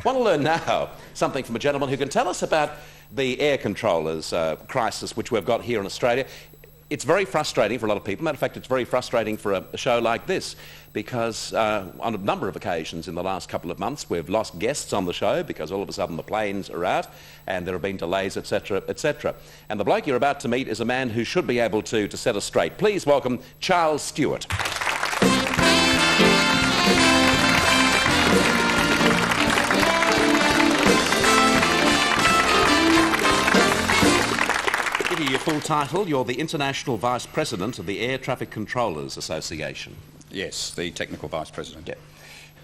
Want to learn now something from a gentleman who can tell us about the air controllers crisis which we've got here in Australia. It's very frustrating for a lot of people. Matter of fact, it's very frustrating for a show like this because on a number of occasions in the last couple of months we've lost guests on the show because all of a sudden the planes are out and there have been delays, etc., etc. And the bloke you're about to meet is a man who should be able to set us straight. Please welcome Charles Stewart. Your full title, you're the International Vice President of the Air Traffic Controllers Association. Yes, the Technical Vice President. Yeah.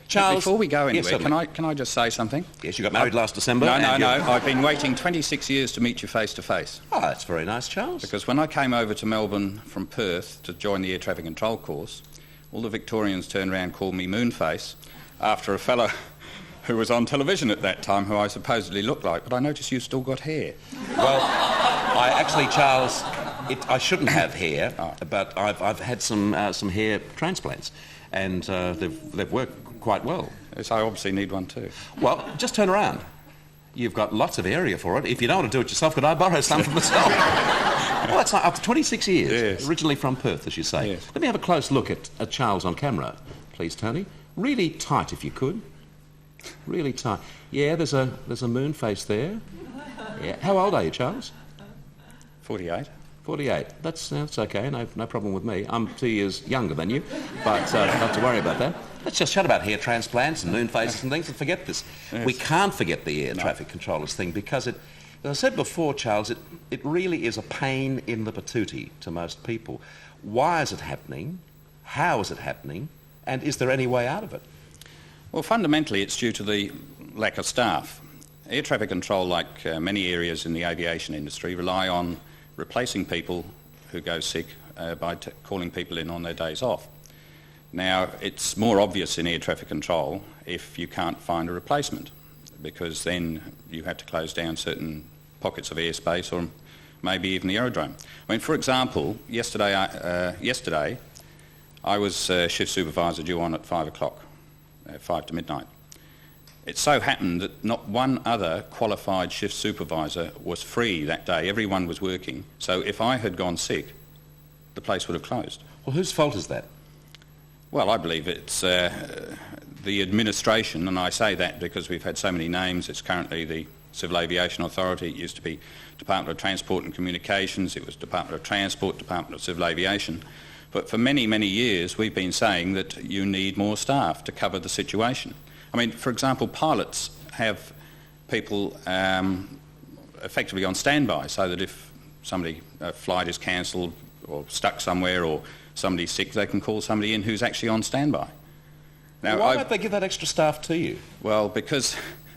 Charles, before we go anywhere, yes, can I just say something? Yes, you got married last December. No, I've been waiting 26 years to meet you face to face. Oh, that's very nice, Charles. Because when I came over to Melbourne from Perth to join the Air Traffic Control course, all the Victorians turned around and called me Moonface after a fellow who was on television at that time, who I supposedly looked like, but I noticed you've still got hair. Well, I actually, Charles, I shouldn't have hair, but I've had some hair transplants, and they've worked quite well. Yes, I obviously need one too. Well, just turn around. You've got lots of area for it. If you don't want to do it yourself, could I borrow some from myself? Well, it's up to 26 years, yes. Originally from Perth, as you say. Yes. Let me have a close look at Charles on camera, please, Tony. Really tight, if you could. Really tight. Yeah, there's a moon face there. Yeah. How old are you, Charles? 48. 48. That's okay. No problem with me. I'm 2 years younger than you, but don't have to worry about that. Let's just chat about hair transplants and moon faces and things and forget this. Yes. We can't forget the air traffic controllers thing because as I said before, Charles, it really is a pain in the patootie to most people. Why is it happening? How is it happening? And is there any way out of it? Well, fundamentally, it's due to the lack of staff. Air traffic control, like many areas in the aviation industry, rely on replacing people who go sick by calling people in on their days off. Now, it's more obvious in air traffic control if you can't find a replacement, because then you have to close down certain pockets of airspace or maybe even the aerodrome. I mean, for example, yesterday I was shift supervisor due on at 5 o'clock. 5 to midnight. It so happened that not one other qualified shift supervisor was free that day. Everyone was working. So if I had gone sick, the place would have closed. Well, whose fault is that? Well, I believe it's the administration, and I say that because we've had so many names. It's currently the Civil Aviation Authority. It used to be Department of Transport and Communications. It was Department of Transport, Department of Civil Aviation. But for many, many years, we've been saying that you need more staff to cover the situation. I mean, for example, pilots have people effectively on standby so that if a flight is cancelled or stuck somewhere or somebody's sick, they can call somebody in who's actually on standby. Now, why don't they give that extra staff to you? Well, because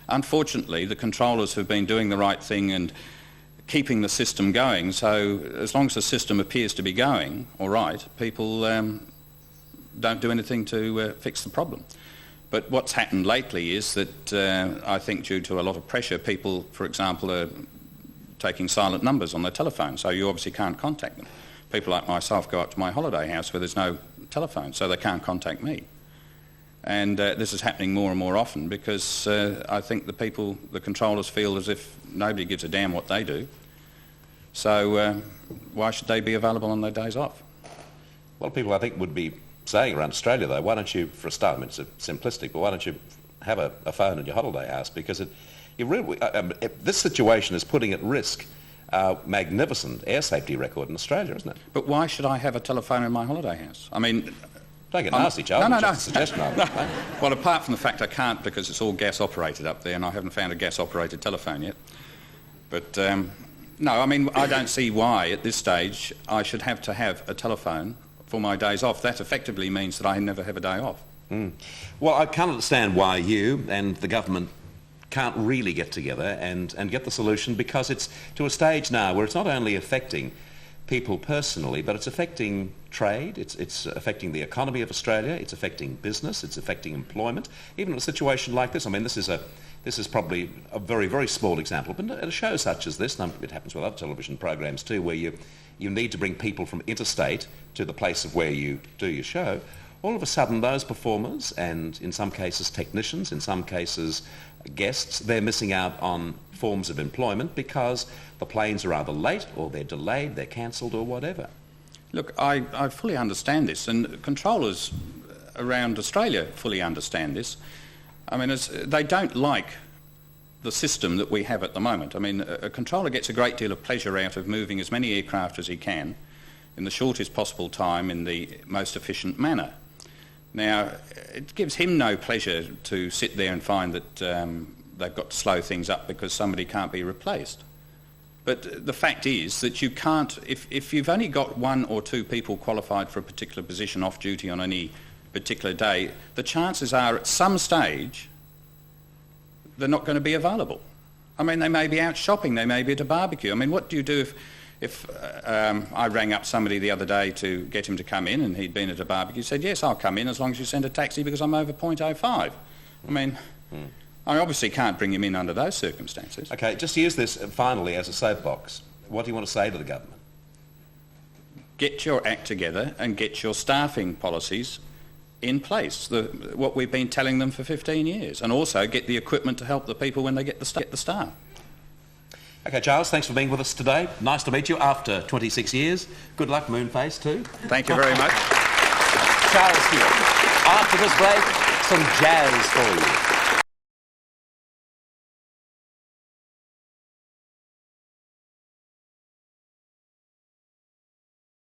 unfortunately the controllers have been doing the right thing and keeping the system going, so as long as the system appears to be going all right, people don't do anything to fix the problem. But what's happened lately is that I think due to a lot of pressure, people, for example, are taking silent numbers on their telephone, so you obviously can't contact them. People like myself go up to my holiday house where there's no telephone, so they can't contact me. And this is happening more and more often because I think the controllers feel as if nobody gives a damn what they do. So why should they be available on their days off? Well, people I think would be saying around Australia, though, why don't you, for a start, I mean, it's simplistic, but why don't you have a phone at your holiday house? Because this situation is putting at risk our magnificent air safety record in Australia, isn't it? But why should I have a telephone in my holiday house? I mean... Don't get nasty, Charles. No. Just a suggestion. Well, apart from the fact I can't because it's all gas-operated up there and I haven't found a gas-operated telephone yet. But, no, I mean, I don't see why, at this stage, I should have to have a telephone for my days off. That effectively means that I never have a day off. Mm. Well, I can't understand why you and the government can't really get together and get the solution, because it's to a stage now where it's not only affecting people personally, but it's affecting trade, it's affecting the economy of Australia, it's affecting business, it's affecting employment. Even in a situation like this, I mean, this is probably a very, very small example, but at a show such as this, and it happens with other television programs too, where you need to bring people from interstate to the place of where you do your show. all of a sudden those performers, and in some cases technicians, in some cases guests, they're missing out on forms of employment because the planes are either late or they're delayed, they're cancelled or whatever. Look, I fully understand this, and controllers around Australia fully understand this. I mean, they don't like the system that we have at the moment. I mean, a controller gets a great deal of pleasure out of moving as many aircraft as he can in the shortest possible time in the most efficient manner. Now, it gives him no pleasure to sit there and find that they've got to slow things up because somebody can't be replaced. But the fact is that you can't, if you've only got one or two people qualified for a particular position off duty on any particular day, the chances are at some stage they're not going to be available. I mean, they may be out shopping, they may be at a barbecue. I mean, what do you do if I rang up somebody the other day to get him to come in and he'd been at a barbecue, said, yes, I'll come in as long as you send a taxi because I'm over 0.05. I mean, I obviously can't bring him in under those circumstances. Okay, just use this finally as a soapbox. What do you want to say to the government? Get your act together and get your staffing policies in place, what we've been telling them for 15 years, and also get the equipment to help the people when they get the staff. Okay, Charles, thanks for being with us today. Nice to meet you after 26 years. Good luck, Moonface, too. Thank you very much. Charles Stewart. After this break, some jazz for you.